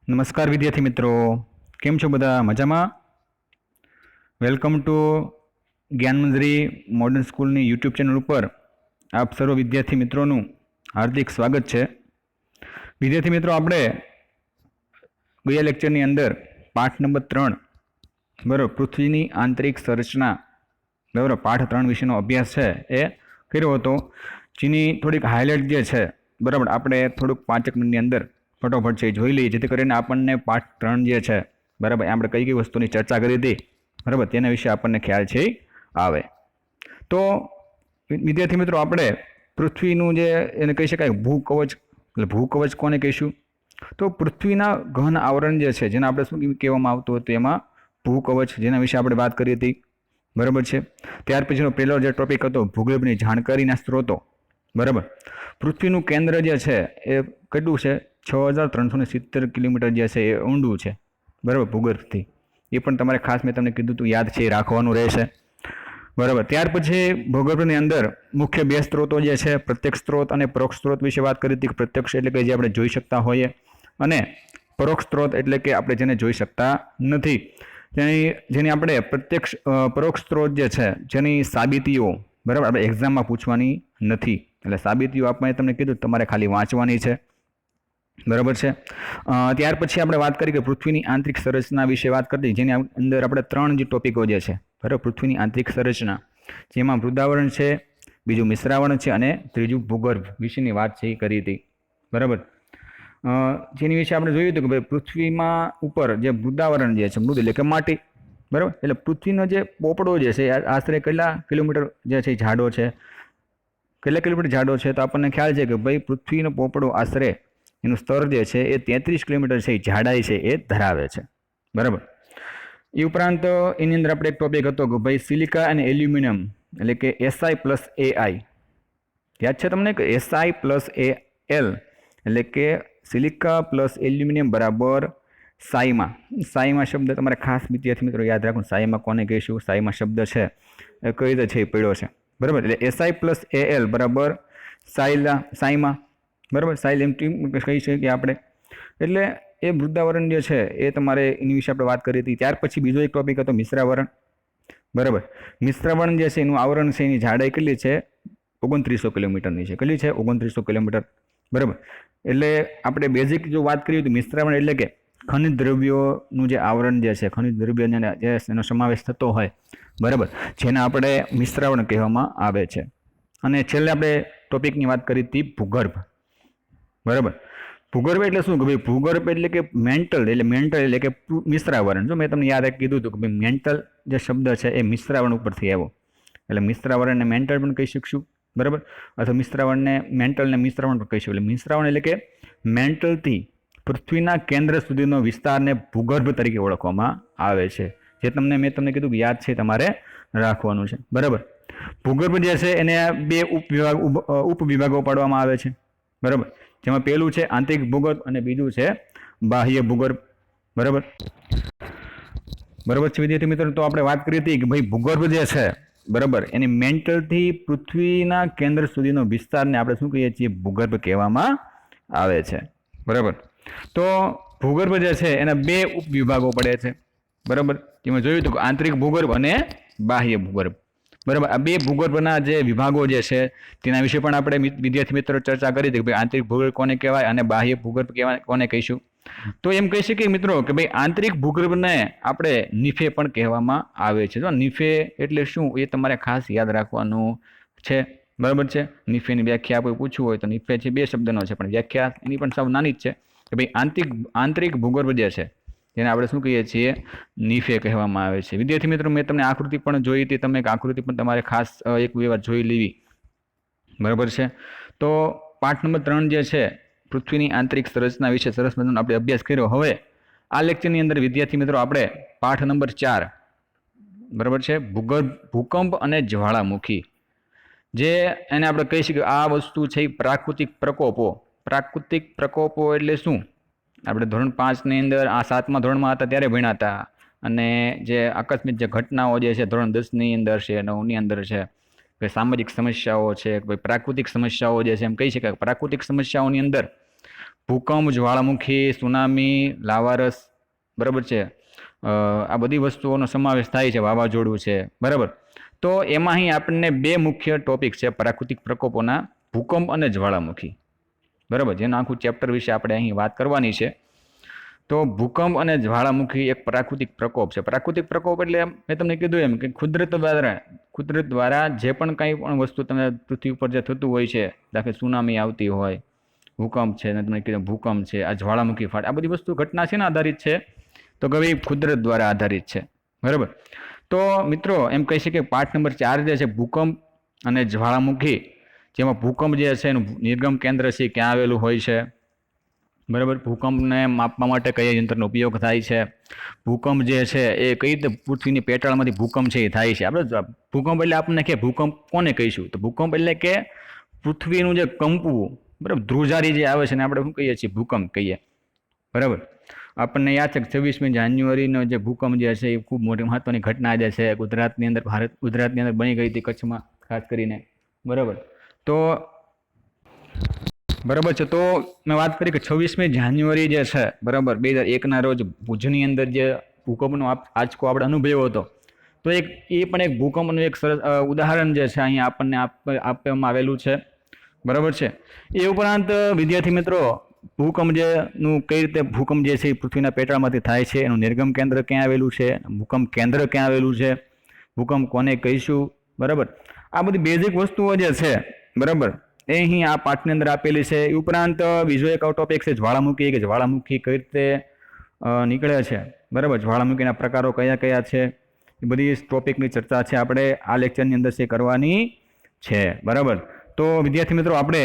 નમસ્કાર વિદ્યાર્થી મિત્રો, કેમ છો બધા? મજામાં? વેલકમ ટુ જ્ઞાનમંજરી મોડર્ન સ્કૂલની યુટ્યુબ ચેનલ ઉપર આપ સર્વ વિદ્યાર્થી મિત્રોનું હાર્દિક સ્વાગત છે. વિદ્યાર્થી મિત્રો, આપણે ગયા લેક્ચરની અંદર પાઠ નંબર 3 બરાબર પૃથ્વીની આંતરિક સંરચના બરાબર પાઠ 3 વિશેનો અભ્યાસ છે એ કર્યો હતો, જેની થોડીક હાઇલાઇટ જે છે બરાબર આપણે થોડુંક 5 મિનિટની અંદર ફટોફટ છે જોઈ લઈએ, જેથી કરીને આપણને પાઠ 3 જે છે બરાબર આપણે કઈ કઈ વસ્તુની ચર્ચા કરી હતી બરાબર તેના વિશે આપણને ખ્યાલ છે આવે. તો વિદ્યાર્થી મિત્રો, આપણે પૃથ્વીનું જે એને કહી શકાય ભૂકવચ, એટલે ભૂકવચ કોને કહીશું? તો પૃથ્વીના ઘન આવરણ જે છે જેને આપણે શું કહેવામાં આવતું હતું એમાં ભૂકવચ, જેના વિશે આપણે વાત કરી હતી બરાબર છે. ત્યાર પછીનો પહેલો જે ટોપિક હતો ભૂગર્ભની જાણકારીના સ્ત્રોતો બરાબર. પૃથ્વીનું કેન્દ્ર જે છે એ કેટલું છે? 6370 કિલોમીટર જે છે એ ઊંડું છે બરાબર ભૂગર્ભથી. એ પણ તમારે ખાસ મેં તમને કીધું હતું, યાદ છે, એ રાખવાનું રહેશે બરાબર. ત્યાર પછી ભૂગર્ભની અંદર મુખ્ય બે સ્ત્રોતો જે છે પ્રત્યક્ષ સ્ત્રોત અને પરોક્ષ સ્ત્રોત વિશે વાત કરી હતી. પ્રત્યક્ષ એટલે કે જે આપણે જોઈ શકતા હોઈએ, અને પરોક્ષ સ્ત્રોત એટલે કે આપણે જેને જોઈ શકતા નથી, જેની આપણે પરોક્ષ સ્ત્રોત જે છે જેની સાબિતીઓ બરાબર આપણે એક્ઝામમાં પૂછવાની નથી, એટલે સાબિતીઓ આપણે તમને કીધું તમારે ખાલી વાંચવાની છે બરાબર છે. ત્યાર પછી આપણે વાત કરી કે પૃથ્વીની આંતરિક સંરચના વિશે વાત કરી, જેની અંદર આપણે 3 જે ટોપિકો જે છે બરાબર પૃથ્વીની આંતરિક સંરચના, જેમાં મૃદાવરણ છે, બીજું મિશ્રાવરણ છે અને ત્રીજું ભૂગર્ભ વિશેની વાત છે એ કરી હતી બરાબર. જેની વિશે આપણે જોયું હતું કે ભાઈ પૃથ્વીમાં ઉપર જે મૃદાવરણ જે છે, મૃદ એટલે કે માટી બરાબર, એટલે પૃથ્વીનો જે પોપડો જે છે આશરે કેટલા કિલોમીટર જે છે જાડો છે, કેટલા કિલોમીટર જાડો છે? તો આપણને ખ્યાલ છે કે ભાઈ પૃથ્વીનો પોપડો આશરે એનું સ્તર જે છે એ 33 કિલોમીટર છે, જાડાઈ છે એ ધરાવે છે બરાબર. એ ઉપરાંત એની અંદર આપણે એક ટોપિક હતો કે ભાઈ સિલિકા અને એલ્યુમિનિયમ એટલે કે Si+Ai, યાદ છે તમને કે Si+Al એટલે કે સિલિકા પ્લસ એલ્યુમિનિયમ બરાબર સાઈમા. સાઈમા શબ્દ તમારે ખાસ વિદ્યાર્થી મિત્રો યાદ રાખવું, સાઈમા કોને કહીશું? સાઈમા શબ્દ છે એ કઈ રીતે છે એ પડ્યો છે બરાબર, એટલે Si+Al બરાબર સાઈમા બરાબર. સાઇલ એમ કહી શકીએ આપણે. એટલે એ મૃદાવરણ જે છે એ તમારે એની વિશે આપણે વાત કરી હતી. ત્યાર પછી બીજો એક ટોપિક હતો મિશ્રાવરણ બરાબર. મિશ્રાવરણ જે છે એનું આવરણ છે, એની જાડાઈ કેટલી છે? 2900 કિલોમીટરની છે. કેટલી છે? 2900 કિલોમીટર બરાબર. એટલે આપણે બેઝિક જો વાત કરીએ તો મિશ્રાવરણ એટલે કે ખનિજ દ્રવ્યોનું જે આવરણ જે છે, ખનિજ દ્રવ્યોને જે એનો સમાવેશ થતો હોય બરાબર, જેને આપણે મિશ્રાવરણ કહેવામાં આવે છે. અને છેલ્લે આપણે ટોપિકની વાત કરી હતી ભૂગર્ભ બરાબર. ભૂગર્ભ એટલે શું કે ભાઈ ભૂગર્ભ એટલે કે મેન્ટલ એટલે કે મિશ્રાવરણ. જો મેં તમને યાદ કીધું હતું કે ભાઈ મેન્ટલ જે શબ્દ છે એ મિશ્રાવરણ ઉપરથી આવ્યો, એટલે મિશ્રાવરણને મેન્ટલ પણ કહી શકશું બરાબર, અથવા મિશ્રાવણને મેન્ટલને મિશ્રાવણ પણ કહીશું. એટલે મિશ્રાવણ એટલે કે મેન્ટલથી પૃથ્વીના કેન્દ્ર સુધીનો વિસ્તારને ભૂગર્ભ તરીકે ઓળખવામાં આવે છે. જે મેં તમને કીધું કે યાદ છે, તમારે રાખવાનું છે બરાબર. ભૂગર્ભ જે છે એને બે ઉપવિભાગો પાડવામાં આવે છે બરાબર, જેમાં પહેલું છે આંતરિક ભૂગર્ભ અને બીજું છે બાહ્ય ભૂગર્ભ બરાબર. બરાબર છે વિદ્યાર્થી મિત્રો, તો આપણે વાત કરી હતી કે ભાઈ ભૂગર્ભ જે છે બરાબર એની મેન્ટલથી પૃથ્વીના કેન્દ્ર સુધીનો વિસ્તારને આપણે શું કહીએ છીએ? ભૂગર્ભ કહેવામાં આવે છે બરાબર. તો ભૂગર્ભ જે છે એના બે ઉપવિભાગો પડે છે બરાબર, જેમાં જોયું હતું કે આંતરિક ભૂગર્ભ અને બાહ્ય ભૂગર્ભ બરાબર. આ બે ભૂગર્ભના જે વિભાગો જે છે તેના વિશે પણ આપણે વિદ્યાર્થી મિત્રો ચર્ચા કરી હતી કે ભાઈ આંતરિક ભૂગર્ભ કોને કહેવાય અને બાહ્ય ભૂગર્ભ કોને કહીશું? તો એમ કહી શકીએ મિત્રો કે ભાઈ આંતરિક ભૂગર્ભને આપણે નિફે પણ કહેવામાં આવે છે. જો નિફે એટલે શું એ તમારે ખાસ યાદ રાખવાનું છે બરાબર છે. નિફેની વ્યાખ્યા આપણે પૂછવું હોય તો નિફે છે 2 શબ્દનો છે, પણ વ્યાખ્યા એની પણ સાવ નાની જ છે કે ભાઈ આંતરિક ભૂગર્ભ જે છે જેને આપણે શું કહીએ છીએ? નિફે કહેવામાં આવે છે. વિદ્યાર્થી મિત્રો, મેં તમને આકૃતિ પણ જોઈ હતી, તમે આકૃતિ પણ તમારે ખાસ એક બે વાર જોઈ લેવી બરાબર છે. તો પાઠ નંબર 3 જે છે પૃથ્વીની આંતરિક સંરચના વિશે સરસ મજાનો આપણે અભ્યાસ કર્યો. હવે આ લેક્ચરની અંદર વિદ્યાર્થી મિત્રો આપણે પાઠ નંબર 4 બરાબર છે ભૂકંપ અને જ્વાળામુખી, જે એને આપણે કહી શકીએ આ વસ્તુ છે પ્રાકૃતિક પ્રકોપો. પ્રાકૃતિક પ્રકોપો એટલે શું? આપણે ધોરણ 5ની અંદર આ 7મા ધોરણમાં હતા ત્યારે ભણ્યા હતા, અને જે આકસ્મિક જે ઘટનાઓ જે છે ધોરણ 10ની અંદર છે, 9ની અંદર છે, કે સામાજિક સમસ્યાઓ છે, કે પ્રાકૃતિક સમસ્યાઓ જે છે એમ કહી શકાય પ્રાકૃતિક સમસ્યાઓની અંદર ભૂકંપ, જ્વાળામુખી, સુનામી, લાવારસ, બરાબર છે, આ બધી વસ્તુઓનો સમાવેશ થાય છે, વાવાઝોડું છે, બરાબર. તો એમાં અહીં આપણને બે મુખ્ય ટોપિક છે પ્રાકૃતિક પ્રકોપોના, ભૂકંપ અને જ્વાળામુખી, બરાબર, જેના આખું ચેપ્ટર વિશે આપણે અહીં વાત કરવાની છે. તો ભૂકંપ અને જ્વાળામુખી એક પ્રાકૃતિક પ્રકોપ છે. પ્રાકૃતિક પ્રકોપ એટલે મેં તમને કીધું એમ કે કુદરત દ્વારા જે પણ કંઈ પણ વસ્તુ તમે પૃથ્વી ઉપર જે થતું હોય છે, દાખલે સુનામી આવતી હોય, ભૂકંપ છે, ને તમને કીધું ભૂકંપ છે, આ જ્વાળામુખી ફાટ, આ બધી વસ્તુ ઘટના છે ને આધારિત છે, તો કે ભાઈ કુદરત દ્વારા આધારિત છે, બરાબર. તો મિત્રો એમ કહી શકીએ પાઠ નંબર 4 જે છે ભૂકંપ અને જ્વાળામુખી, જેમાં ભૂકંપ જે છે એનું નિર્ગમ કેન્દ્ર છે ક્યાં આવેલું હોય છે, બરાબર. ભૂકંપને માપવા માટે કયા યંત્રનો ઉપયોગ થાય છે, ભૂકંપ જે છે એ કઈ રીતે પૃથ્વીની પેટાળમાંથી ભૂકંપ છે એ થાય છે. આપણે ભૂકંપ એટલે આપણને કે ભૂકંપ કોને કહીશું, તો ભૂકંપ એટલે કે પૃથ્વીનું જે કંપવું, બરાબર, ધ્રુજારી જે આવે છે ને આપણે શું કહીએ છીએ, ભૂકંપ કહીએ, બરાબર. આપણને યાદ છે કે 26મી જાન્યુઆરીનો જે ભૂકંપ જે છે એ ખૂબ મોટી મહત્વની ઘટના જે છે ગુજરાતની અંદર બની ગઈ હતી, કચ્છમાં ખાસ કરીને, બરાબર. તો બરાબર છે. તો મેં વાત કરી કે 26મી જાન્યુઆરી જે છે, બરાબર, 2001ના રોજ ભુજની અંદર જે ભૂકંપનો આંચકો આપણે અનુભવ્યો હતો, તો એ પણ એક ભૂકંપનું એક સરસ ઉદાહરણ જે છે અહીંયા આપણને આપવામાં આવેલું છે, બરાબર છે. એ ઉપરાંત વિદ્યાર્થી મિત્રો, ભૂકંપ જેનું કઈ રીતે ભૂકંપ જે છે એ પૃથ્વીના પેટાળમાંથી થાય છે, એનું નિર્ગમ કેન્દ્ર ક્યાં આવેલું છે, ભૂકંપ કેન્દ્ર ક્યાં આવેલું છે, ભૂકંપ કોને કહીશું, બરાબર, આ બધી બેઝિક વસ્તુઓ જે છે, બરાબર, એ અહીં આ પાઠની અંદર આપેલી છે. એ ઉપરાંત બીજો એક ટોપિક છે જ્વાળામુખી, કે જ્વાળામુખી કઈ રીતે નીકળે છે, બરાબર, જ્વાળામુખીના પ્રકારો કયા કયા છે, એ બધી ટોપિકની ચર્ચા છે આપણે આ લેક્ચરની અંદર છે કરવાની છે, બરાબર. તો વિદ્યાર્થી મિત્રો આપણે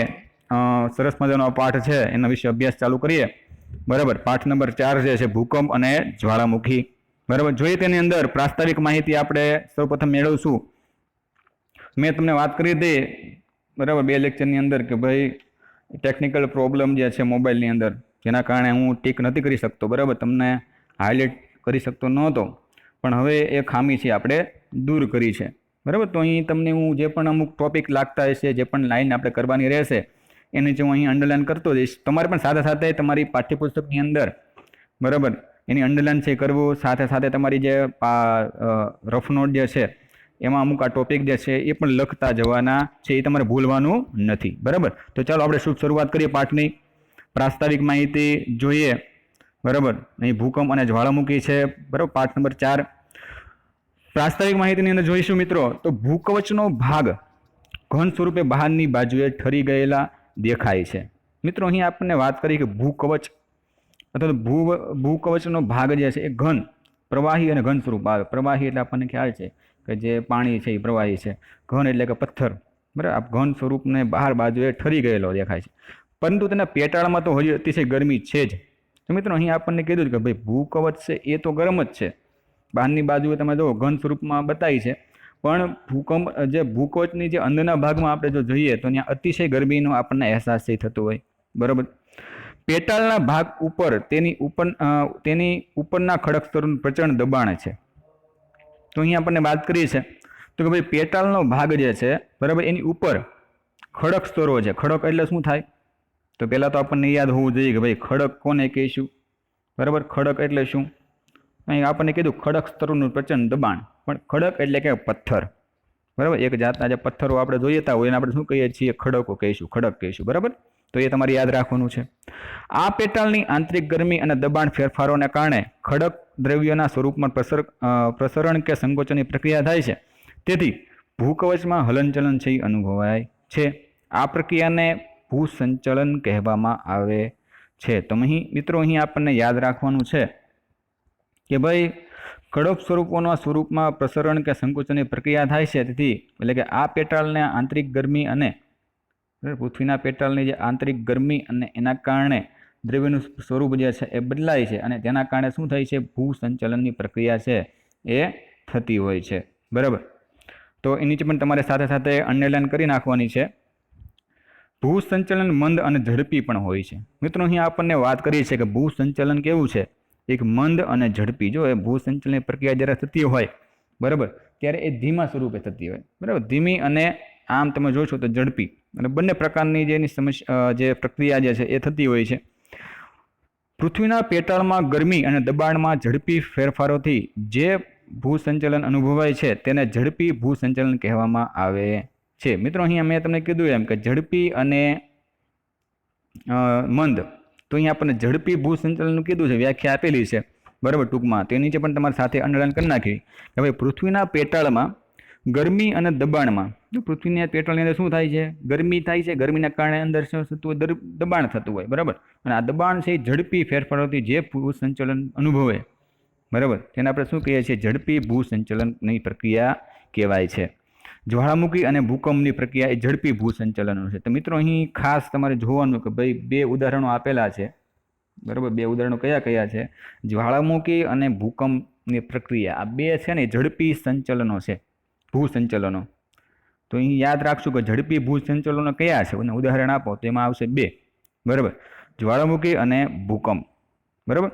સરસ મજાનો પાઠ છે એના વિશે અભ્યાસ ચાલુ કરીએ, બરાબર. પાઠ નંબર 4 જે છે ભૂકંપ અને જ્વાળામુખી, બરાબર. જોઈએ તેની અંદર પ્રાસ્તાવિક માહિતી આપણે સૌપ્રથમ મેળવશું. મેં તમને વાત કરી હતી, બરાબર, 2 લેક્ચરની અંદર કે ભાઈ ટેકનિકલ પ્રોબ્લેમ જે છે મોબાઈલની અંદર, જેના કારણે હું ટીક નથી કરી શકતો, બરાબર, તમને હાઇલાઇટ કરી શકતો નહોતો, પણ હવે એ ખામી છે આપણે દૂર કરી છે, બરાબર. તો અહીં તમને હું જે પણ અમુક ટોપિક લાગતા હશે, જે પણ લાઈન આપણે કરવાની રહેશે, એની જે હું અહીં અંડરલાઇન કરતો જઈશ, તમારે પણ સાથે સાથે તમારી પાઠ્યપુસ્તકની અંદર, બરાબર, એની અંડરલાઇન છે કરવું, સાથે સાથે તમારી જે રફ નોટ જે છે એમાં અમુક આ ટોપિક જે છે એ પણ લખતા જવાના છે, એ તમારે ભૂલવાનું નથી, બરાબર. તો ચાલો આપણે શુભ શરૂઆત કરીએ પાઠની. પ્રાસ્તાવિક માહિતી જોઈએ, બરાબર. અહીં ભૂકંપ અને જ્વાળામુખી છે, બરાબર, પાઠ નંબર 4. પ્રાસ્તાવિક માહિતીની અંદર જોઈશું મિત્રો, તો ભૂકવચનો ભાગ ઘન સ્વરૂપે બહારની બાજુએ ઠરી ગયેલા દેખાય છે. મિત્રો અહીં આપણને વાત કરી કે ભૂકવચ અથવા ભૂકવચનો ભાગ જે છે એ ઘન, પ્રવાહી અને ઘન સ્વરૂપ આવે. પ્રવાહી એટલે આપણને ખ્યાલ છે કે જે પાણી છે એ પ્રવાહી છે, ઘન એટલે કે પથ્થર, બરાબર. ઘન સ્વરૂપને બહાર બાજુએ ઠરી ગયેલો દેખાય છે, પરંતુ તેના પેટાળમાં તો હજી અતિશય ગરમી છે જ. તો મિત્રો અહીં આપણને કીધું કે ભાઈ ભૂકવચ છે એ તો ગરમ જ છે, બહારની બાજુએ તમે જો ઘન સ્વરૂપમાં બતાવી છે, પણ જે ભૂકવચની જે અંદરના ભાગમાં આપણે જો જોઈએ તો ત્યાં અતિશય ગરમીનો આપણને અહેસાસ થતો હોય, બરાબર. પેટાળના ભાગ ઉપર તેની ઉપરના ખડક સ્તરનું પ્રચંડ દબાણ છે. તો અહીં આપણને વાત કરી છે તો કે ભાઈ પેટાળનો ભાગ જે છે, બરાબર, એની ઉપર ખડક સ્તરો છે. ખડક એટલે શું થાય, તો પહેલાં તો આપણને યાદ હોવું જોઈએ કે ભાઈ ખડક કોને કહીશું, બરાબર. ખડક એટલે શું, અહીં આપણને કીધું ખડક સ્તરોનું પ્રચંડ દબાણ, પણ ખડક એટલે કે પથ્થર, બરાબર. એક જાતના જે પથ્થરો આપણે જોઈતા હોય એને આપણે શું કહીએ છીએ, ખડકો કહીશું, ખડક કહીશું, બરાબર. તો એ તમારે યાદ રાખવાનું છે. આ પેટાળની આંતરિક ગરમી અને દબાણ ફેરફારોને કારણે ખડક દ્રવ્યોના સ્વરૂપમાં પ્રસરણ કે સંકોચનની પ્રક્રિયા થાય છે, તેથી ભૂકવચમાં હલનચલન છે એ અનુભવાય છે. આ પ્રક્રિયાને ભૂસંચલન કહેવામાં આવે છે. તો અહીં મિત્રો અહીં આપણને યાદ રાખવાનું છે કે ભાઈ ખડક સ્વરૂપમાં પ્રસરણ કે સંકોચનની પ્રક્રિયા થાય છે, તેથી એટલે કે આ પેટાળને આંતરિક ગરમી અને પૃથ્વીના પેટાળની જે આંતરિક ગરમી અને એના કારણે દ્રવ્યનું સ્વરૂપ જે છે એ બદલાય છે, અને તેના કારણે શું થાય છે, ભૂસંચલનની પ્રક્રિયા છે એ થતી હોય છે, બરાબર. તો એની નીચે પણ તમારે સાથે સાથે અંડરલાઇન કરી નાખવાની છે. ભૂસંચલન મંદ અને ઝડપી પણ હોય છે. મિત્રો અહીં આપણને વાત કરી છે કે ભૂસંચલન કેવું છે, એક મંદ અને ઝડપી. જો એ ભૂસંચલનની પ્રક્રિયા જ્યારે થતી હોય, બરાબર, ત્યારે એ ધીમા સ્વરૂપે થતી હોય, બરાબર, ધીમી અને આમ તમે જોશો તો ઝડપી, અને બંને પ્રકારની જે એની જે પ્રક્રિયા જે છે એ થતી હોય છે. પૃથ્વીના પેટાળમાં ગરમી અને દબાણમાં ઝડપી ફેરફારોથી જે ભૂસંચલન અનુભવાય છે તેને ઝડપી ભૂસંચલન કહેવામાં આવે છે. મિત્રો અહીંયા મેં તમને કીધું એમ કે ઝડપી અને મંદ, તો અહીંયા આપણને ઝડપી ભૂસંચલનનું કીધું છે, વ્યાખ્યા આપેલી છે બરાબર ટૂંકમાં. તે નીચે પણ તમારી સાથે અંડરલાઈન કરી નાખી કે ભાઈ પૃથ્વીના પેટાળમાં ગરમી અને દબાણમાં, પૃથ્વીના પેટાળની અંદર શું થાય છે? ગરમી થાય છે. ગરમીના કારણે અંદર શું થતું હોય? દબાણ થતું હોય બરાબર. અને આ દબાણ છે એ ઝડપી ફેરફારોથી જે ભૂસંચલન અનુભવે બરાબર તેને આપણે શું કહીએ છીએ? ઝડપી ભૂસંચલનની પ્રક્રિયા કહેવાય છે. જ્વાળામુખી અને ભૂકંપની પ્રક્રિયા એ ઝડપી ભૂસંચલનો છે. તો મિત્રો અહીં ખાસ તમારે જોવાનું કે ભાઈ બે ઉદાહરણો આપેલા છે બરાબર. બે ઉદાહરણો કયા કયા છે? જ્વાળામુખી અને ભૂકંપની પ્રક્રિયા, આ બે છે ને ઝડપી સંચલનો છે, ભૂસંચલનો. તો અહીં યાદ રાખશું કે ઝડપી ભૂસંચલનો કયા છે અને ઉદાહરણ આપો તો એમાં આવશે બે બરાબર, જ્વાળામુખી અને ભૂકંપ બરાબર.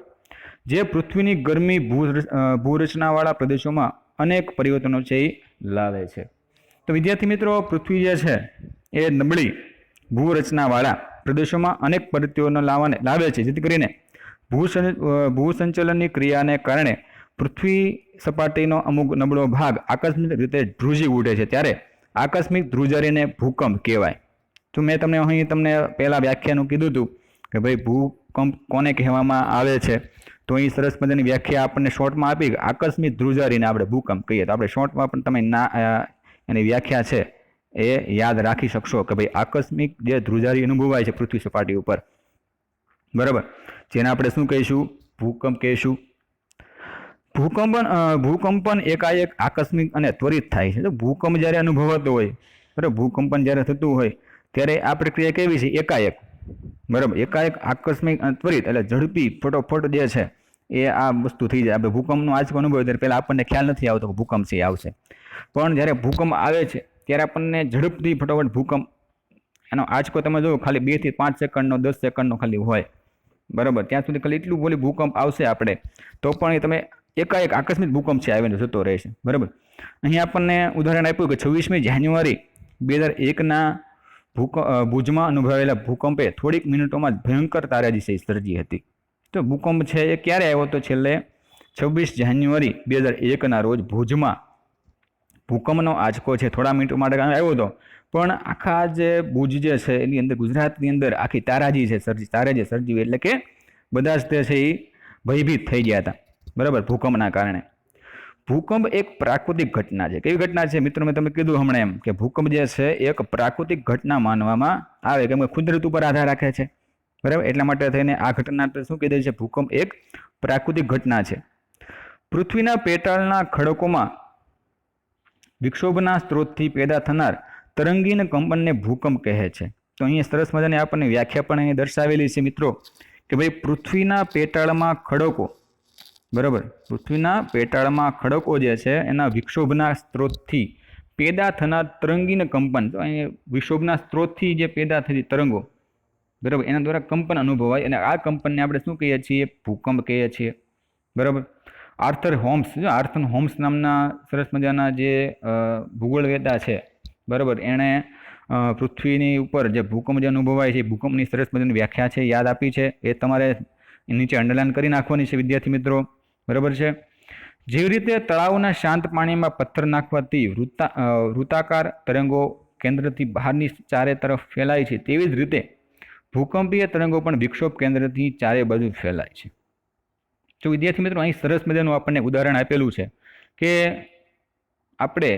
જે પૃથ્વીની ગરમી ભૂરચનાવાળા પ્રદેશોમાં અનેક પરિવર્તનો છે એ લાવે છે. તો વિદ્યાર્થી મિત્રો, પૃથ્વી જે છે એ નબળી ભૂરચનાવાળા પ્રદેશોમાં અનેક પરિવર્તનો લાવે છે, જેથી કરીને ભૂસંચલનની ક્રિયાને કારણે પૃથ્વી સપાટીનો અમુક નબળો ભાગ આકસ્મિક રીતે ધ્રુજી ઉઠે છે, ત્યારે આકસ્મિક ધ્રુજારીને ભૂકંપ કહેવાય. તો મેં તમને અહીં પહેલા વ્યાખ્યાનું કીધું હતું કે ભાઈ ભૂકંપ કોને કહેવામાં આવે છે. તો અહીં સરસ મજાની વ્યાખ્યા આપણને શોર્ટમાં આપી કે આકસ્મિક ધ્રુજારીને આપણે ભૂકંપ કહીએ. તો આપણે શોર્ટમાં પણ તમે એની વ્યાખ્યા છે એ યાદ રાખી શકશો કે ભાઈ આકસ્મિક જે ધ્રુજારી અનુભવાય છે પૃથ્વી સપાટી ઉપર બરાબર, જેને આપણે શું કહીશું? ભૂકંપ કહીશું. ભૂકંપન એકાએક આકસ્મિક અને ત્વરિત થાય છે. તો ભૂકંપ જ્યારે અનુભવાતો હોય બરાબર, ભૂકંપન જ્યારે થતું હોય ત્યારે આ પ્રક્રિયા કેવી છે? એકાએક બરાબર, એકાએક આકસ્મિક અને ત્વરિત એટલે ઝડપી ફટોફટ જે છે એ આ વસ્તુ થઈ જાય. આપણે ભૂકંપનો આંચકો અનુભવ ત્યારે પહેલાં આપણને ખ્યાલ નથી આવતો કે ભૂકંપ છે આવશે, પણ જ્યારે ભૂકંપ આવે છે ત્યારે આપણને ઝડપથી ફટોફટ ભૂકંપ એનો આંચકો તમે જુઓ ખાલી 2 થી 5 સેકન્ડનો 10 સેકન્ડનો ખાલી હોય બરાબર. ત્યાં સુધી ખાલી એટલું બોલી ભૂકંપ આવશે આપણે તો પણ એ તમે એકાએક આકસ્મિક ભૂકંપ છે આવીને જતો રહેશે બરાબર. અહીં આપણને ઉદાહરણ આપ્યું કે 26મી જાન્યુઆરી 2001ના ભુજમાં અનુભવાયેલા ભૂકંપે થોડીક મિનિટોમાં જ ભયંકર તારાજી સર્જી હતી. તો ભૂકંપ છે એ ક્યારે આવ્યો? તો છેલ્લે 26 જાન્યુઆરી 2001ના રોજ ભુજમાં ભૂકંપનો આંચકો છે થોડા મિનિટો માટે આવ્યો હતો, પણ આખા જે ભુજ જે છે એની અંદર ગુજરાતની અંદર આખી તારાજી છે સર્જી એટલે કે બધા જ તે છે એ ભયભીત થઈ ગયા હતા બરાબર ભૂકંપના કારણે. ભૂકંપ એક પ્રાકૃતિક ઘટના છે. કેવી ઘટના છે મિત્રો? મેં તમને કીધું હમણાં એમ કે ભૂકંપ જે છે એક પ્રાકૃતિક ઘટના માનવામાં આવે, કેમ કે કુદરત ઉપર આધાર રાખે છે બરાબર. એટલા માટે થઈને આ ઘટના શું કીધું છે? ભૂકંપ એક પ્રાકૃતિક ઘટના છે. પૃથ્વીના પેટાળના ખડકોમાં વિક્ષોભના સ્ત્રોતથી પેદા થનાર તરંગીન કંપનને ભૂકંપ કહે છે. તો અહીંયા સરસ મજાની આપણને વ્યાખ્યા પણ અહીં દર્શાવેલી છે મિત્રો કે ભાઈ પૃથ્વીના પેટાળમાં ખડકો બરાબર, પૃથ્વીના પેટાળમાં ખડકો જે છે એના વિક્ષોભના સ્ત્રોતથી પેદા થનાર તરંગીન કંપન. તો અહીં વિક્ષોભના સ્ત્રોતથી જે પેદા થતી તરંગો બરાબર એના દ્વારા કંપન અનુભવાય અને આ કંપનને આપણે શું કહીએ છીએ? ભૂકંપ કહીએ છીએ બરાબર. આર્થર હોમ્સ નામના સરસ મજાના જે ભૂગોળવેતા છે બરાબર, એણે પૃથ્વીની ઉપર જે ભૂકંપ જે અનુભવાય છે ભૂકંપની સરસ મજાની વ્યાખ્યા છે યાદ આપી છે, એ તમારે નીચે અંડરલાઈન કરી નાખવાની છે વિદ્યાર્થી મિત્રો બરાબર છે. જેવી રીતે તળાવના શાંત પાણીમાં પથ્થર નાખવાથી વૃત્તાકાર તરંગો કેન્દ્રથી બહારની ચારે તરફ ફેલાય છે, તેવી જ રીતે ભૂકંપીય તરંગો પણ વિક્ષોભ કેન્દ્રથી ચારે બાજુ ફેલાય છે. તો વિદ્યાર્થી મિત્રો, અહીં સરસ મજાનું આપણને ઉદાહરણ આપેલું છે કે આપણે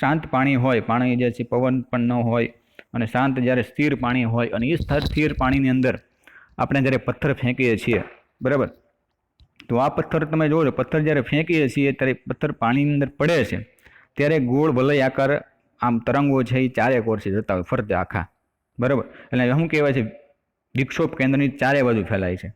શાંત પાણી હોય, પાણી જે છે પવન પણ ન હોય અને શાંત જ્યારે સ્થિર પાણી હોય અને એ સ્થિર પાણીની અંદર આપણે જ્યારે પથ્થર ફેંકીએ છીએ બરાબર, તો આ પથ્થર તમે જોવો છો, પથ્થર જ્યારે ફેંકીએ છીએ ત્યારે પથ્થર પાણીની અંદર પડે છે ત્યારે ગોળ વલય આકાર આમ તરંગો છે એ ચારે કોરથી જતા હોય ફરતે આખા બરાબર. એટલે શું કહેવાય છે? વિક્ષોભ કેન્દ્રની ચારે બાજુ ફેલાય છે.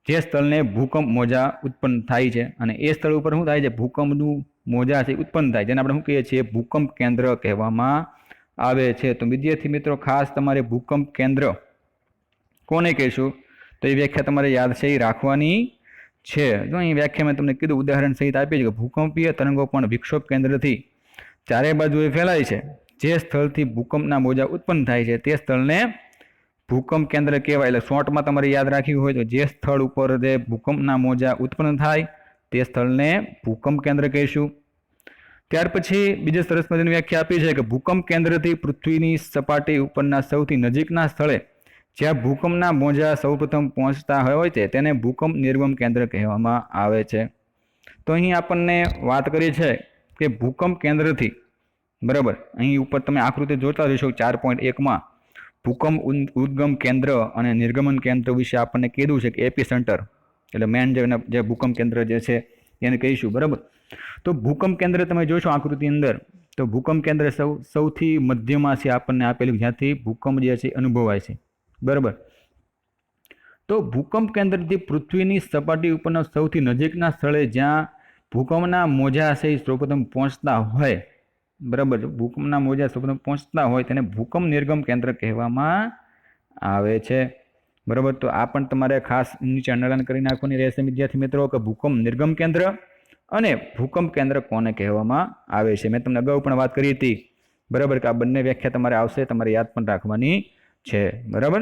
જે સ્થળને ભૂકંપ મોજા ઉત્પન્ન થાય છે અને એ સ્થળ ઉપર શું થાય છે? ભૂકંપનું મોજા છે ઉત્પન્ન થાય, જેને આપણે શું કહીએ છીએ? ભૂકંપ કેન્દ્ર કહેવામાં આવે છે. તો વિદ્યાર્થી મિત્રો, ખાસ તમારે ભૂકંપ કેન્દ્ર કોને કહીશું તો એ વ્યાખ્યા તમારે યાદ છે એ રાખવાની છે. તો અહીં વ્યાખ્યા મેં તમને કીધું ઉદાહરણ સહિત આપી છે કે ભૂકંપીય તરંગો પણ વિક્ષોભ કેન્દ્રથી ચારે બાજુએ ફેલાય છે. જે સ્થળથી ભૂકંપના મોજા ઉત્પન્ન થાય છે તે સ્થળને ભૂકંપ કેન્દ્ર કહેવાય. એટલે શોર્ટમાં તમારે યાદ રાખ્યું હોય તો જે સ્થળ ઉપર જે ભૂકંપના મોજા ઉત્પન્ન થાય તે સ્થળને ભૂકંપ કેન્દ્ર કહીશું. ત્યાર પછી બીજી સરસ મજાની વ્યાખ્યા આપી છે કે ભૂકંપ કેન્દ્રથી પૃથ્વીની સપાટી ઉપરના સૌથી નજીકના સ્થળે જ્યાં ભૂકંપના મોજા સૌપ્રથમ પહોંચતા હોય છે તેને ભૂકંપ નિર્ગમ કેન્દ્ર કહેવામાં આવે છે. તો અહીં આપણને વાત કરી છે કે ભૂકંપ કેન્દ્રથી, બરાબર, અહીં ઉપર તમે આકૃતિ જોતા રહેશો 4.1માં ભૂકંપ ઉદ્ગમ કેન્દ્ર અને નિર્ગમન કેન્દ્ર વિશે આપણને કીધું છે કે એપી સેન્ટર એટલે મેન જે ભૂકંપ કેન્દ્ર જે છે એને કહીશું. બરાબર, તો ભૂકંપ કેન્દ્ર તમે જોશો આકૃતિ અંદર, તો ભૂકંપ કેન્દ્ર સૌથી મધ્યમાં છે આપણને આપેલું, જ્યાંથી ભૂકંપ જે છે અનુભવાય છે. બરાબર, તો ભૂકંપ કેન્દ્રથી પૃથ્વીની સપાટી ઉપરના સૌથી નજીકના સ્થળે જ્યાં ભૂકંપના મોજા છે એ સૌપ્રથમ પહોંચતા હોય, બરાબર, ભૂકંપના મોજા સૌપ્રથમ પહોંચતા હોય તેને ભૂકંપ નિર્ગમ કેન્દ્ર કહેવામાં આવે છે. બરાબર, તો આ પણ તમારે ખાસ નીચે અંડરલાઈન કરી નાખવાની રહેશે વિદ્યાર્થી મિત્રો કે ભૂકંપ નિર્ગમ કેન્દ્ર અને ભૂકંપ કેન્દ્ર કોને કહેવામાં આવે છે. મેં તમને અગાઉ પણ વાત કરી હતી, બરાબર, કે આ બંને વ્યાખ્યા તમારે આવશે, તમારે યાદ પણ રાખવાની છે. બરાબર,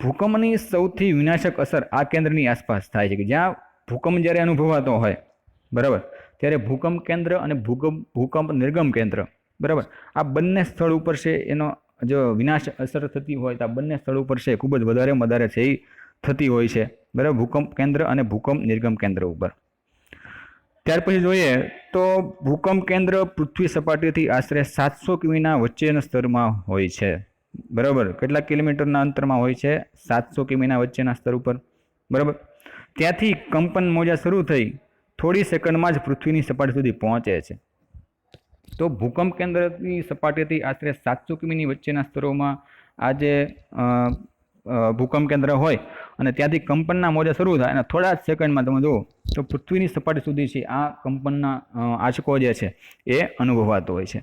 ભૂકંપની સૌથી વિનાશક અસર આ કેન્દ્રની આસપાસ થાય છે કે જ્યાં ભૂકંપ જ્યારે અનુભવાતો હોય, બરાબર, ત્યારે ભૂકંપ કેન્દ્ર અને ભૂકંપ નિર્ગમ કેન્દ્ર, બરાબર, આ બંને સ્થળ ઉપર છે એનો જો વિનાશ અસર થતી હોય તો આ બંને સ્થળ ઉપર છે ખૂબ જ વધારે છે એ થતી હોય છે. બરાબર, ભૂકંપ કેન્દ્ર અને ભૂકંપ નિર્ગમ કેન્દ્ર ઉપર. ત્યાર પછી જોઈએ તો ભૂકંપ કેન્દ્ર પૃથ્વી સપાટીથી આશરે 700 કિમીના વચ્ચેના સ્તરમાં હોય છે. બરાબર, કેટલા કિલોમીટરના અંતરમાં હોય છે? 700 કિમીના વચ્ચેના સ્તર ઉપર. બરાબર, ત્યાંથી કંપન મોજા શરૂ થઈ થોડી સેકન્ડમાં જ પૃથ્વીની સપાટી સુધી પહોંચે છે. તો ભૂકંપ કેન્દ્રની સપાટીથી આશરે 700 કિમીની વચ્ચેના સ્તરોમાં આ જે ભૂકંપ કેન્દ્ર હોય અને ત્યાંથી કંપનના મોજા શરૂ થાય અને થોડા જ સેકન્ડમાં તમે જુઓ તો પૃથ્વીની સપાટી સુધી છે આ કંપનના આંચકો જે છે એ અનુભવાતો હોય છે.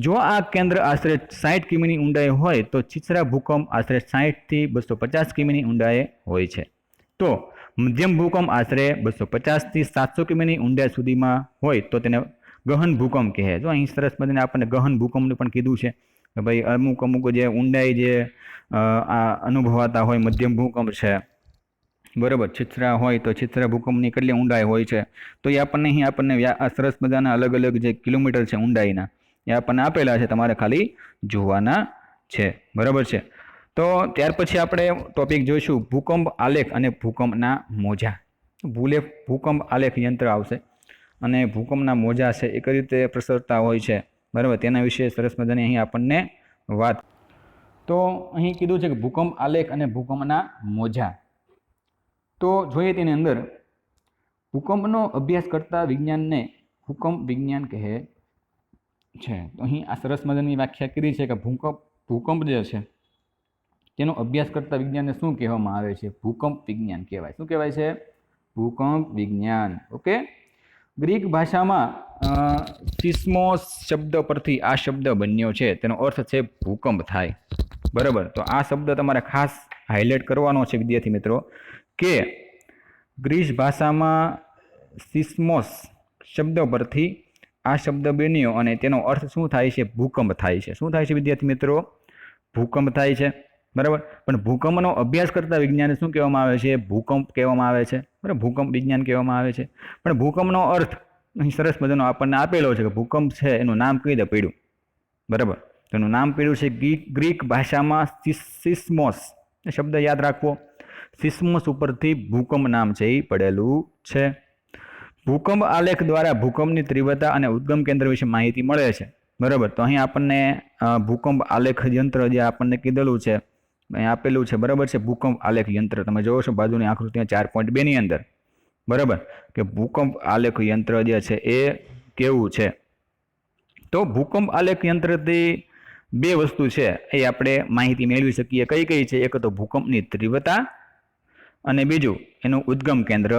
જો આ કેન્દ્ર આશરે 60 કિમીની ઊંડાઈ હોય તો છીછરા ભૂકંપ આશરે 60થી 250 કિમીની ઊંડાઈએ હોય છે. તો મધ્યમ ભૂકંપ આશરે 250થી 700 કિમીની ઊંડાઈ સુધીમાં હોય તો તેને ગહન ભૂકંપ કહે. જો અહીં સરસ મજાને આપણને ગહન ભૂકંપનું પણ કીધું છે કે ભાઈ અમુક જે ઊંડાઈ જે અનુભવાતા હોય મધ્યમ ભૂકંપ છે, બરાબર, છીછરા હોય તો છીછરા ભૂકંપની કેટલી ઊંડાઈ હોય છે તો એ આપણને સરસ મજાના અલગ અલગ જે કિલોમીટર છે ઊંડાઈના એ આપણને આપેલા છે, તમારે ખાલી જોવાના છે. બરાબર છે, તો ત્યાર પછી આપણે ટોપિક જોઈશું ભૂકંપ આલેખ અને ભૂકંપના મોજા. ભૂકંપ આલેખ યંત્ર આવશે અને ભૂકંપના મોજા છે એ કઈ રીતે પ્રસરતા હોય છે, બરાબર, તેના વિશે સરસ મજાની અહીં આપણને વાત. તો અહીં કીધું છે કે ભૂકંપ આલેખ અને ભૂકંપના મોજા. તો જોઈએ તેની અંદર ભૂકંપનો અભ્યાસ કરતા વિજ્ઞાનને ભૂકંપ વિજ્ઞાન કહે છે. તો અહીં આ સરસ મજાની વ્યાખ્યા કરી છે કે ભૂકંપ જે છે તેનો અભ્યાસ કરતા વિજ્ઞાનને શું કહેવામાં આવે છે? ભૂકંપ વિજ્ઞાન કહેવાય. શું કહેવાય છે? ભૂકંપ વિજ્ઞાન. ઓકે, ગ્રીક ભાષામાં સિસ્મોસ શબ્દ પરથી આ શબ્દ બન્યો છે, તેનો અર્થ છે ભૂકંપ થાય. બરાબર, તો આ શબ્દ તમારે ખાસ હાઇલાઇટ કરવાનો છે વિદ્યાર્થી મિત્રો કે ગ્રીક ભાષામાં સિસ્મોસ શબ્દ પરથી આ શબ્દ બન્યો અને તેનો અર્થ શું થાય છે? ભૂકંપ થાય છે. શું થાય છે વિદ્યાર્થી મિત્રો? ભૂકંપ થાય છે. બરાબર, પણ ભૂકંપનો અભ્યાસ કરતા વિજ્ઞાનને શું કહેવામાં આવે છે? ભૂકંપ કહેવામાં આવે છે. બરાબર, ભૂકંપ વિજ્ઞાન કહેવામાં આવે છે. પણ ભૂકંપનો અર્થ અહીં સરસ મજાનો આપણને આપેલો છે કે ભૂકંપ છે એનું નામ કઈ રીતે પડ્યું? બરાબર, તેનું નામ પડ્યું છે ગ્રીક ભાષામાં સિસ્મોસ. શબ્દ યાદ રાખવો, સિસ્મોસ ઉપરથી ભૂકંપ નામ છે એ પડેલું છે. ભૂકંપ આલેખ દ્વારા ભૂકંપની તીવ્રતા અને ઉદ્ગમ કેન્દ્ર વિશે માહિતી મળે છે. બરાબર, તો અહીં આપણને ભૂકંપ આલેખ યંત્ર જે આપણને કીધેલું છે અહીં આપેલું છે. બરાબર છે, ભૂકંપ આલેખ યંત્ર તમે જોવો છો બાજુની આકૃતિ 4.2 ની અંદર. બરાબર, કે ભૂકંપ આલેખ યંત્ર જે છે એ કેવું છે? તો ભૂકંપ આલેખ યંત્રથી બે વસ્તુ છે એ આપણે માહિતી મેળવી શકીએ. કઈ કઈ છે? એક તો ભૂકંપની તીવ્રતા અને બીજું એનું ઉદ્ગમ કેન્દ્ર,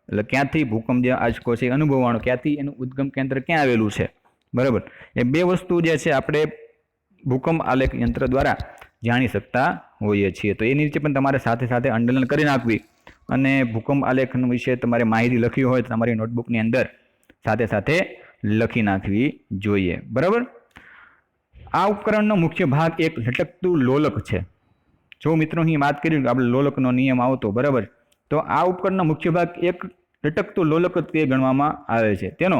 એટલે ક્યાંથી ભૂકંપ જે આંચકો છે અનુભવવાનો, ક્યાંથી એનું ઉદ્ગમ કેન્દ્ર ક્યાં આવેલું છે. બરાબર, એ બે વસ્તુ જે છે આપણે ભૂકંપ આલેખ યંત્ર દ્વારા જાણી શકતા હોઈએ છીએ. તો એની રીતે પણ તમારે સાથે સાથે અંડરલાઈન કરી નાખવી અને ભૂકંપ આલેખ વિશે તમારે માહિતી લખવી હોય તો તમારી નોટબુકની અંદર સાથે સાથે લખી નાખવી જોઈએ. બરાબર, આ ઉપકરણનો મુખ્ય ભાગ એક લટકતું લોલક છે. જો મિત્રો અહીં વાત કરી કે આપણે લોલકનો નિયમ આવતો, બરાબર, તો આ ઉપકરણનો મુખ્ય ભાગ એક લટકતું લોલક તે ગણવામાં આવે છે. તેનો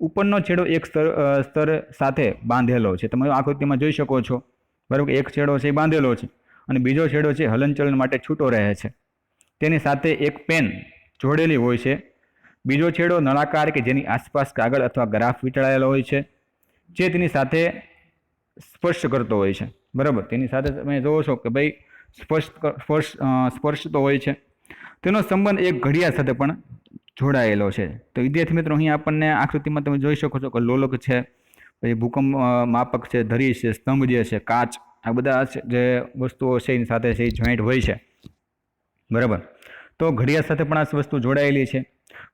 ઉપરનો છેડો એક સ્તર સાથે બાંધેલો છે. તમે આકૃતિમાં જોઈ શકો છો, બરાબર, એક છેડો છે એ બાંધેલો છે અને બીજો છેડો છે હલનચલન માટે છૂટો રહે છે. તેની સાથે એક પેન જોડેલી હોય છે. બીજો છેડો નળાકાર કે જેની આસપાસ કાગળ અથવા ગ્રાફ વીંટળાયેલો હોય છે, જે તેની સાથે સ્પર્શ કરતો હોય છે, બરાબર. તેની સાથે તમે જોવો છો કે ભાઈ સ્પર્શતો હોય છે. તેનો સંબંધ એક ઘડિયાળ સાથે પણ જોડાયેલો છે. તો વિદ્યાર્થી મિત્રો, અહીં આપણને આકૃતિમાં તમે જોઈ શકો છો કે લોલક છે, પછી ભૂકંપ માપક છે, ધરી છે, સ્તંભ જે છે, કાચ, આ બધા જે વસ્તુઓ છે એની સાથે છે એ જોઈન્ટ હોય છે, બરાબર. તો ઘડિયાળ સાથે પણ આ વસ્તુ જોડાયેલી છે.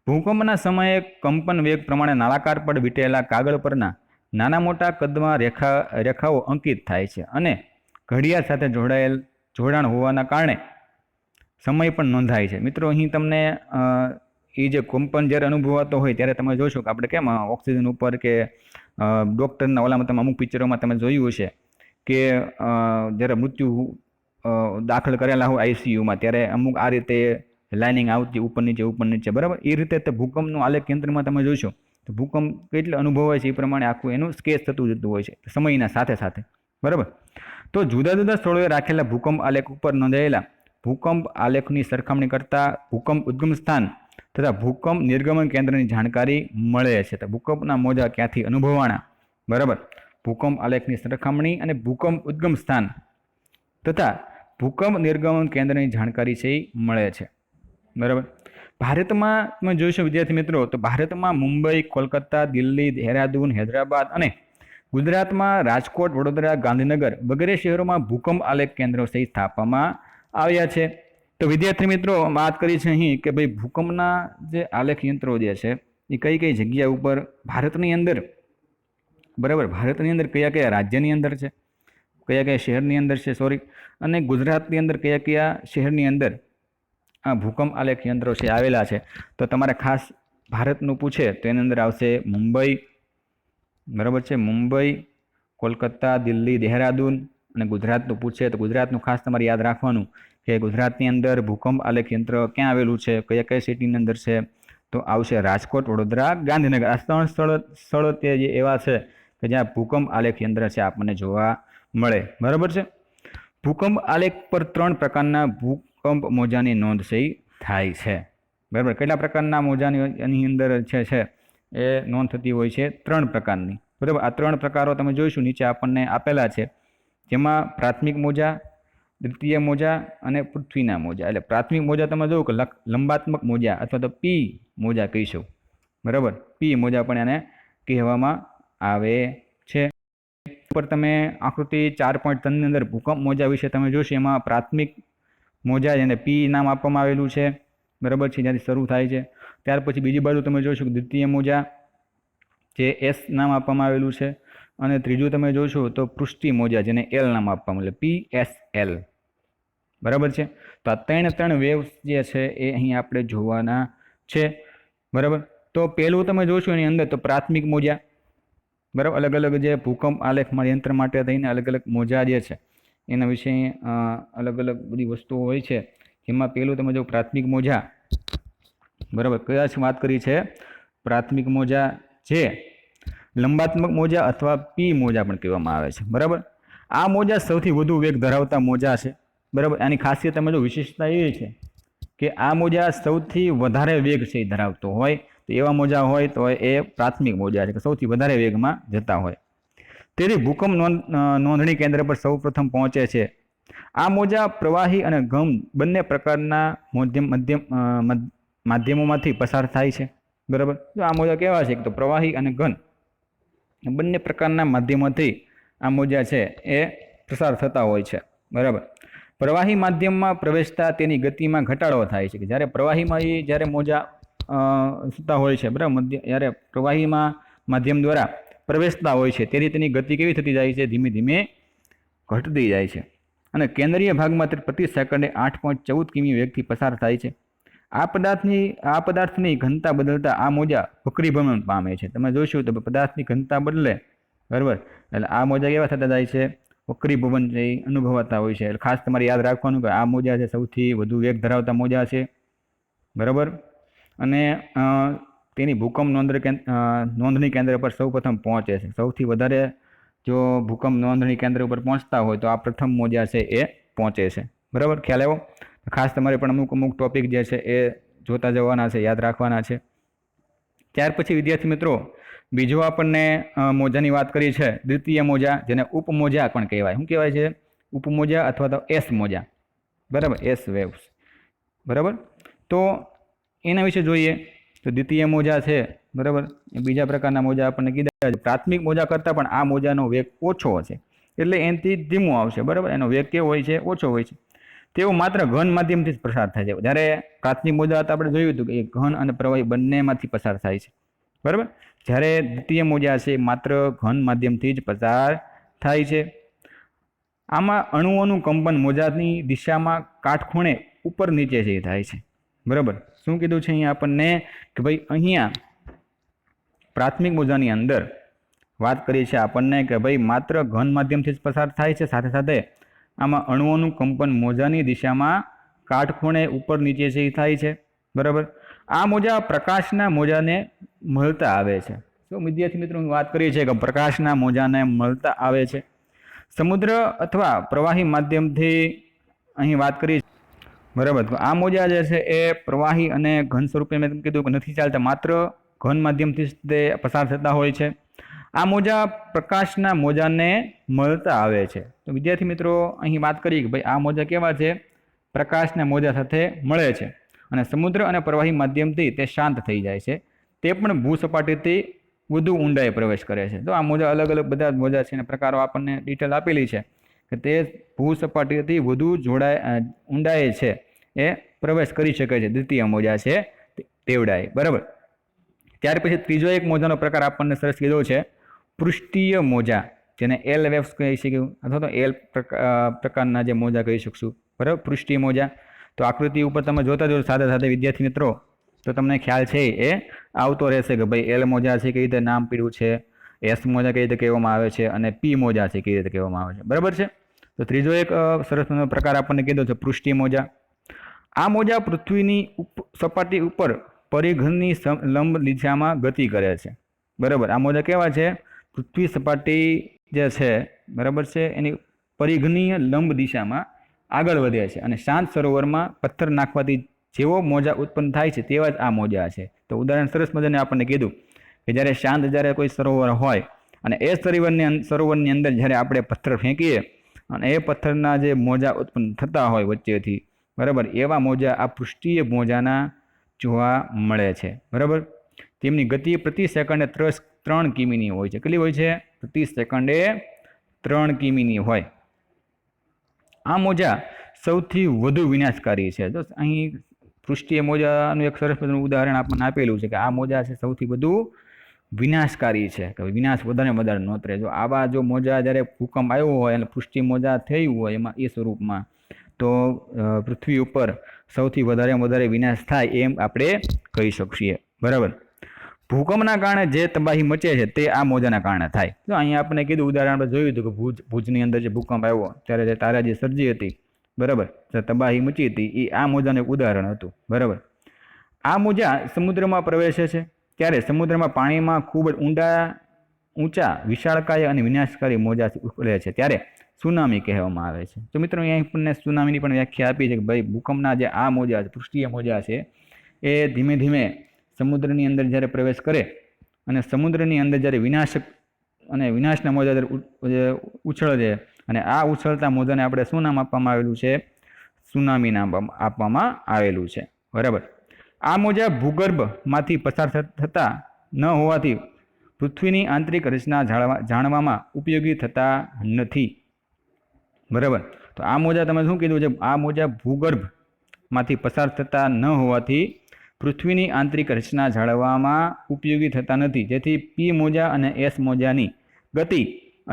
ભૂકંપના સમયે કંપન વેગ પ્રમાણે નળાકાર પર વીંટેલા કાગળ પરના નાના મોટા કદમાં રેખાઓ અંકિત થાય છે અને ઘડિયાળ સાથે જોડાણ હોવાના કારણે સમય પણ નોંધાય છે. મિત્રો, અહીં તમને એ જે કંપન જ્યારે અનુભવાતો હોય ત્યારે તમે જોશો કે આપણે કેમ ઓક્સિજન ઉપર કે ડૉક્ટરના ઓલામાં તમે અમુક પિક્ચરોમાં તમે જોયું હશે કે જ્યારે મૃત્યુ દાખલ કરેલા હોય આઈસીયુમાં, ત્યારે અમુક આ રીતે લાઇનિંગ આવતી ઉપર નીચે, બરાબર. એ રીતે તે ભૂકંપનું આલેખ યંત્રમાં તમે જોશો તો ભૂકંપ કેટલો અનુભવાય છે એ પ્રમાણે આખું એનું સ્કેચ થતું જતું હોય છે સમયના સાથે સાથે, બરાબર. તો જુદા જુદા સ્થળોએ રાખેલા ભૂકંપ આલેખ ઉપર નોંધાયેલા ભૂકંપ આલેખની સરખામણી કરતા ભૂકંપ ઉદ્ગમ સ્થાન તથા ભૂકંપ નિર્ગમન કેન્દ્રની જાણકારી મળે છે. તો ભૂકંપના મોજા ક્યાંથી અનુભવાણા, બરાબર, ભૂકંપ આલેખની સરખામણી અને ભૂકંપ ઉદ્ગમ સ્થાન તથા ભૂકંપ નિર્ગમન કેન્દ્રની જાણકારી છે એ મળે છે, બરાબર. ભારતમાં તમે જોઈશો વિદ્યાર્થી મિત્રો, તો ભારતમાં મુંબઈ, કોલકાતા, દિલ્હી, દેહરાદૂન, હૈદરાબાદ અને ગુજરાતમાં રાજકોટ, વડોદરા, ગાંધીનગર વગેરે શહેરોમાં ભૂકંપ આલેખ કેન્દ્રો સહિત સ્થાપવામાં આવ્યા છે. તો વિદ્યાર્થી મિત્રો, વાત કરી છે અહીં કે ભાઈ ભૂકંપના જે આલેખ યંત્રો જે છે એ કઈ કઈ જગ્યા ઉપર ભારતની અંદર, બરાબર, ભારતની અંદર કયા કયા રાજ્યની અંદર છે, કયા કયા શહેરની અંદર છે, અને ગુજરાતની અંદર કયા કયા શહેરની અંદર આ ભૂકંપ આલેખ યંત્રો છે આવેલા છે. તો તમારે ખાસ ભારતનું પૂછે તો એની અંદર આવશે મુંબઈ, બરાબર છે, મુંબઈ, કોલકાતા, દિલ્હી, દેહરાદૂન. અને ગુજરાતનું પૂછે તો ગુજરાતનું ખાસ તમારે યાદ રાખવાનું કે ગુજરાતની અંદર ભૂકંપ આલેખ યંત્ર ક્યાં આવેલું છે, કયા કયા સિટીની અંદર છે, તો આવશે રાજકોટ, વડોદરા, ગાંધીનગર. આ ત્રણ સ્થળો તે જે એવા છે કે જ્યાં ભૂકંપ આલેખ યંત્ર છે આપણને જોવા મળે, બરાબર છે. ભૂકંપ આલેખ પર 3 પ્રકારના ભૂકંપ મોજાની નોંધ સહી થાય છે, બરાબર. કેટલા પ્રકારના મોજાની એની અંદર છે એ નોંધ થતી હોય છે? 3 પ્રકારની, બરાબર. આ 3 પ્રકારો તમે જોઈશું નીચે આપણને આપેલા છે, જેમાં પ્રાથમિક મોજા, દ્વિતીય મોજા અને પૃથ્વીના મોજા. એટલે પ્રાથમિક મોજા તમે જોવો કે લંબાત્મક મોજા અથવા તો પી મોજા કહીશું, બરાબર. પી મોજા પણ એને કહેવામાં આવે છે. ઉપર તમે આકૃતિ 4.3 ની અંદર ભૂકંપ મોજા વિશે તમે જોશો, એમાં પ્રાથમિક મોજા જેને પી નામ આપવામાં આવેલું છે, બરાબર છે, જ્યાંથી શરૂ થાય છે. ત્યાર પછી બીજી બાજુ તમે જોશો કે દ્વિતીય મોજા જે એસ નામ આપવામાં આવેલું છે, અને ત્રીજું તમે જોશો તો પૃષ્ઠી મોજા જેને એલ નામ આપવામાં આવેલું, PSL, બરાબર છે. તો આ ત્રણ વેવ્સ જે છે એ અહીં આપણે જોવાના છે, બરાબર. તો પહેલું તમે જોશો એની અંદર તો પ્રાથમિક મોજા, બરાબર. અલગ અલગ જે ભૂકંપ આલેખ યંત્ર માટે થઈને અલગ અલગ મોજા જે છે એના વિશે અલગ અલગ બધી વસ્તુઓ હોય છે. જેમાં પહેલું તમે જો પ્રાથમિક મોજા, બરાબર, કયા છે વાત કરી છે? પ્રાથમિક મોજા જે લંબાત્મક મોજા અથવા પી મોજા પણ કહેવામાં આવે છે, બરાબર. આ મોજા સૌથી વધુ વેગ ધરાવતા મોજા છે, બરાબર. આની ખાસિયત તમે જો વિશેષતા એવી છે કે આ મોજા સૌથી વધારે વેગ છે ધરાવતો હોય તો એવા મોજા હોય તો એ પ્રાથમિક મોજા છે કે સૌથી વધારે વેગમાં જતા હોય. તેથી ભૂકંપ નોંધણી કેન્દ્ર પર સૌપ્રથમ પહોંચે છે. આ મોજા પ્રવાહી અને ઘન બંને પ્રકારના માધ્યમોમાંથી પસાર થાય છે, બરાબર. તો આ મોજા કેવા છે તો પ્રવાહી અને ઘન બંને પ્રકારના માધ્યમોથી આ મોજા છે એ પસાર થતા હોય છે, બરાબર. પ્રવાહી માધ્યમમાં પ્રવેશતા તેની ગતિમાં ઘટાડો થાય છે કે જ્યારે પ્રવાહીમાં જ્યારે મોજા થતા હોય છે, બરાબર, જ્યારે પ્રવાહીમાં માધ્યમ દ્વારા પ્રવેશતા હોય છે ત્યારે તેની ગતિ કેવી થતી જાય છે? ધીમે ધીમે ઘટતી જાય છે. અને કેન્દ્રીય ભાગમાં પ્રતિ સેકન્ડે 8.14 કિમી વેગથી પસાર થાય છે. આ પદાર્થની ઘનતા બદલતા આ મોજા વક્રીભવન પામે છે. તમે જોશો તો પદાર્થની ઘનતા બદલે, બરાબર, એટલે આ મોજા કેવા થતા જાય છે? વક્રીભવન છે એ અનુભવાતા હોય છે. એટલે ખાસ તમારે યાદ રાખવાનું કે આ મોજા છે સૌથી વધુ વેગ ધરાવતા મોજા છે, બરાબર. અને તેની ભૂકંપ નોંધણી કેન્દ્ર પર સૌપ્રથમ પહોંચે છે. સૌથી વધારે જો ભૂકંપ નોંધણી કેન્દ્ર ઉપર પહોંચતા હોય તો આ પ્રથમ મોજા છે એ પહોંચે છે, બરાબર. ખ્યાલ આવ્યો? ખાસ તમારે પણ અમુક ટોપિક જે છે એ જોતા જવાના છે, યાદ રાખવાના છે. ત્યાર પછી વિદ્યાર્થી મિત્રો બીજો આપણને મોજાની વાત કરી છે દ્વિતીય મોજા, જેને ઉપમોજા પણ કહેવાય. શું કહેવાય છે? ઉપમોજા અથવા તો એસ મોજા, બરાબર, એસ વેવ્સ, બરાબર. તો એના વિશે જોઈએ તો દ્વિતીય મોજા છે, બરાબર, એ બીજા પ્રકારના મોજા આપણને કીધા છે. પ્રાથમિક મોજા કરતાં પણ આ મોજાનો વેગ ઓછો હશે, એટલે એનાથી ધીમો આવશે, બરાબર. એનો વેગ કેવો હોય છે? ઓછો હોય છે. તેઓ માત્ર ઘન માધ્યમથી જ પસાર થાય છે. જ્યારે પ્રાથમિક મોજા હતા આપણે જોયું હતું કે એ ઘન અને પ્રવાહી બંનેમાંથી પસાર થાય છે, બરાબર. જ્યારે દ્વિતીય મોજા છે માત્ર ઘન માધ્યમથી જ પસાર થાય છે. આમાં અણુઓનું કંપન મોજાની દિશામાં કાટખૂણે ઉપર નીચે જે થાય છે, બરાબર. શું કીધું છે અહીંયા આપણને કે ભાઈ અહીંયા પ્રાથમિક મોજાની અંદર વાત કરી છે આપણને કે ભાઈ માત્ર ઘન માધ્યમથી જ પસાર થાય છે. સાથે સાથે આમાં અણુઓનું કંપન મોજાની દિશામાં કાટખૂણે ઉપર નીચે જે થાય છે, બરાબર. આ મોજા પ્રકાશના મોજાને મળતા આવે છે. તો વિદ્યાર્થી મિત્રો વાત કરીએ છીએ કે પ્રકાશના મોજાને મળતા આવે છે. સમુદ્ર અથવા પ્રવાહી માધ્યમથી અહીં વાત કરી, બરાબર. તો આ મોજા જે છે એ પ્રવાહી અને ઘન સ્વરૂપે મેં કીધું કે નથી ચાલતા, માત્ર ઘન માધ્યમથી જ તે પસાર થતા હોય છે. આ મોજા પ્રકાશના મોજાને મળતા આવે છે. તો વિદ્યાર્થી મિત્રો અહીં વાત કરીએ કે ભાઈ આ મોજા કેવા છે? પ્રકાશના મોજા સાથે મળે છે અને સમુદ્ર અને પ્રવાહી માધ્યમથી તે શાંત થઈ જાય છે. તે પણ ભૂસપાટીથી વધુ ઊંડાઈ પ્રવેશ કરે છે. તો આ મોજા અલગ અલગ બધા મોજા છે અને પ્રકારો આપણને ડિટેલ આપેલી છે કે તે ભૂસપાટીથી વધુ ઊંડાઈ છે એ પ્રવેશ કરી શકે છે. દ્વિતીય મોજા છે તેવડાએ, બરાબર. ત્યાર પછી ત્રીજો એક મોજાનો પ્રકાર આપણને સરસ કીધો છે પૃષ્ઠીય મોજા, જેને એલ વેવ્સ કહી શકીએ અથવા તો એલ પ્રકારના જે મોજા કહી શકશું, બરાબર. પૃષ્ઠીય મોજા તો આકૃતિ ઉપર તમે જોતા જો સાથે સાથે વિદ્યાર્થી મિત્રો તો તમને ખ્યાલ છે એ આવતો રહેશે કે ભાઈ એલ મોજા છે કઈ રીતે નામ પીડ્યું છે, એસ મોજા કઈ રીતે કહેવામાં આવે છે અને પી મોજા છે કઈ રીતે કહેવામાં આવે છે, બરાબર છે. તો ત્રીજો એક સરસ પ્રકાર આપણને કીધો છે પૃષ્ઠીય મોજા. આ મોજા પૃથ્વીની સપાટી ઉપર પરિઘની લંબ દિશામાં ગતિ કરે છે, બરાબર. આ મોજા કેવા છે? પૃથ્વી સપાટી જે છે, બરાબર છે, એની પરિઘની લંબ દિશામાં આગળ વધે છે અને શાંત સરોવરમાં પથ્થર નાખવાથી જેવો મોજા ઉત્પન્ન થાય છે તેવા જ આ મોજા છે. તો ઉદાહરણ સરસ મજાને આપણને કીધું કે જ્યારે કોઈ સરોવર હોય અને એ સરોવરની અંદર જ્યારે આપણે પથ્થર ફેંકીએ અને એ પથ્થરના જે મોજા ઉત્પન્ન થતા હોય વચ્ચેથી, બરાબર, એવા મોજા આ પૃષ્ઠીય મોજાના જોવા મળે છે, બરાબર. તેમની ગતિ પ્રતિ સેકન્ડે 3 કિમીની હોય છે. કેટલી હોય છે? પ્રતિ સેકન્ડે 3 કિમીની હોય. આ મોજા સૌથી વધુ વિનાશકારી છે. તો અહીં પૃષ્ઠીય મોજાનું એક સરસ ઉદાહરણ આપણને આપેલું છે કે આ મોજા છે સૌથી વધુ વિનાશકારી છે, કે વિનાશ વધારે નોતરે. જો આવા જો મોજા જ્યારે ભૂકંપ આવ્યો હોય અને પૃષ્ઠીય મોજા થયું હોય એમાં એ સ્વરૂપમાં, તો પૃથ્વી ઉપર સૌથી વધારે વિનાશ થાય એમ આપણે કહી શકીએ, બરાબર. ભૂકંપના કારણે જે તબાહી મચે છે તે આ મોજાના કારણે થાય. તો અહીંયા આપણે કીધું ઉદાહરણ આપણે જોયું હતું કે ભુજની અંદર જે ભૂકંપ આવ્યો ત્યારે જે તારાજી સર્જી હતી, બરાબર, જે તબાહી મચી હતી એ આ મોજાનું એક ઉદાહરણ હતું, બરાબર. આ મોજા સમુદ્રમાં પ્રવેશે છે ત્યારે સમુદ્રમાં પાણીમાં ખૂબ જ ઊંચા વિશાળકાય અને વિનાશકારી મોજા ઉકળે છે ત્યારે સુનામી કહેવામાં આવે છે. તો મિત્રો અહીં આપણને સુનામીની પણ વ્યાખ્યા આપી છે કે ભાઈ ભૂકંપના જે આ મોજા છે, પૃષ્ઠીય મોજા છે, એ ધીમે ધીમે સમુદ્રની અંદર જ્યારે પ્રવેશ કરે અને સમુદ્રની અંદર જ્યારે વિનાશના મોજા જ્યારે ઉછળે અને આ ઉછળતા મોજાને આપણે શું નામ આપવામાં આવેલું છે? સુનામી નામ આપવામાં આવેલું છે, બરાબર. આ મોજા ભૂગર્ભમાંથી પસાર થતા ન હોવાથી પૃથ્વીની આંતરિક રચના જાણવામાં ઉપયોગી થતા નથી, બરાબર. તો આ મોજા તમે શું કીધું છે? આ મોજા ભૂગર્ભમાંથી પસાર થતા ન હોવાથી પૃથ્વીની આંતરિક રચના જાળવવામાં ઉપયોગી થતા નથી. જેથી પી મોજા અને એસ મોજાની ગતિ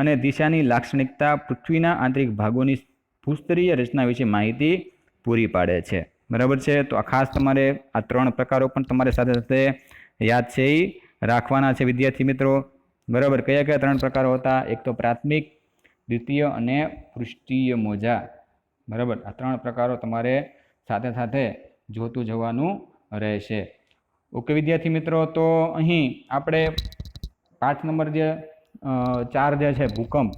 અને દિશાની લાક્ષણિકતા પૃથ્વીના આંતરિક ભાગોની ભૂસ્તરીય રચના વિશે માહિતી પૂરી પાડે છે, બરાબર છે. તો આ ખાસ તમારે આ 3 પ્રકારો પણ તમારે સાથે સાથે યાદ છે એ રાખવાના છે વિદ્યાર્થી મિત્રો, બરાબર. કયા 3 પ્રકારો હતા? એક તો પ્રાથમિક, દ્વિતીય અને પૃષ્ઠીય મોજા. બરાબર, આ 3 પ્રકારો તમારે સાથે સાથે જોતું જવાનું રહેશે. ઓકે વિદ્યાર્થી મિત્રો, તો અહીં આપણે 5 નંબર જે 4 જે છે ભૂકંપ,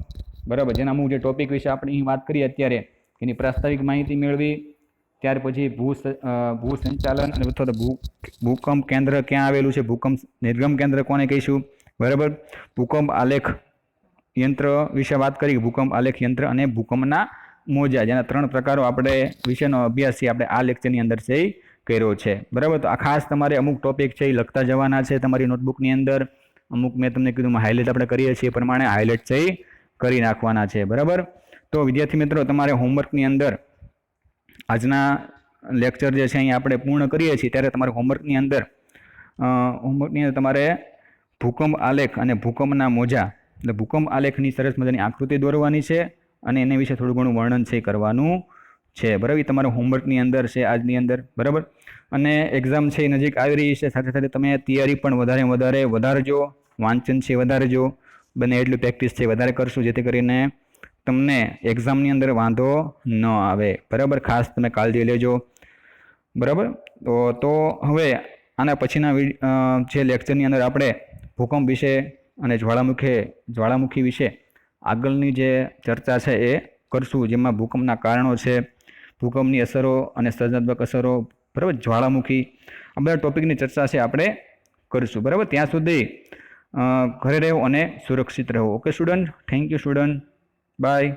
બરાબર, જેના અમુક જે ટોપિક વિશે આપણે અહીં વાત કરીએ અત્યારે, એની પ્રાસ્તાવિક માહિતી મેળવી. ત્યાર પછી ભૂસંચાલન અને અથવા તો ભૂકંપ કેન્દ્ર ક્યાં આવેલું છે, ભૂકંપ નિર્ગમ કેન્દ્ર કોને કહીશું, બરાબર. ભૂકંપ આલેખ યંત્ર વિશે વાત કરી, ભૂકંપ આલેખ યંત્ર અને ભૂકંપના મોજા, જેના 3 પ્રકારો આપણે વિષયનો અભ્યાસ છે આપણે આ લેક્ચરની અંદર છે કર્યો છે. બરાબર, તો આ ખાસ તમારે અમુક ટોપિક છે એ લખતા જવાના છે તમારી નોટબુકની અંદર. અમુક મેં તમને કીધું હાઇલાઇટ આપણે કરીએ છીએ એ પ્રમાણે હાઇલાઇટ છે એ કરી નાખવાના છે. બરાબર, તો વિદ્યાર્થી મિત્રો તમારે હોમવર્કની અંદર આજના લેક્ચર જે છે અહીં આપણે પૂર્ણ કરીએ છીએ ત્યારે તમારે હોમવર્કની અંદર તમારે ભૂકંપ આલેખ અને ભૂકંપના મોજા, એટલે ભૂકંપ આલેખની સરસ મજાની આકૃતિ દોરવાની છે અને એના વિશે થોડું ઘણું વર્ણન છે કરવાનું છે. બરાબર, તમારા હોમવર્કની અંદર છે આજની અંદર. બરાબર, અને એક્ઝામ છે એ નજીક આવી રહી છે, સાથે સાથે તમે તૈયારી પણ વધારજો, વાંચન છે વધારજો, બને એટલું પ્રેક્ટિસ છે વધારે કરશું, જેથી કરીને તમને એક્ઝામની અંદર વાંધો ન આવે. બરાબર, ખાસ તમે કાળજી લેજો. બરાબર, તો હવે આના પછીના જે લેક્ચરની અંદર આપણે ભૂકંપ વિશે અને જ્વાળામુખી વિશે આગળની જે ચર્ચા છે એ કરશું, જેમાં ભૂકંપના કારણો છે, ભૂકંપની અસરો અને સર્જનાત્મક અસરો, બરાબર, જ્વાળામુખી, આ બધા ટોપિકની ચર્ચા છે આપણે કરીશું. બરાબર, ત્યાં સુધી ઘરે રહો અને સુરક્ષિત રહો. Okay student, thank you student, by.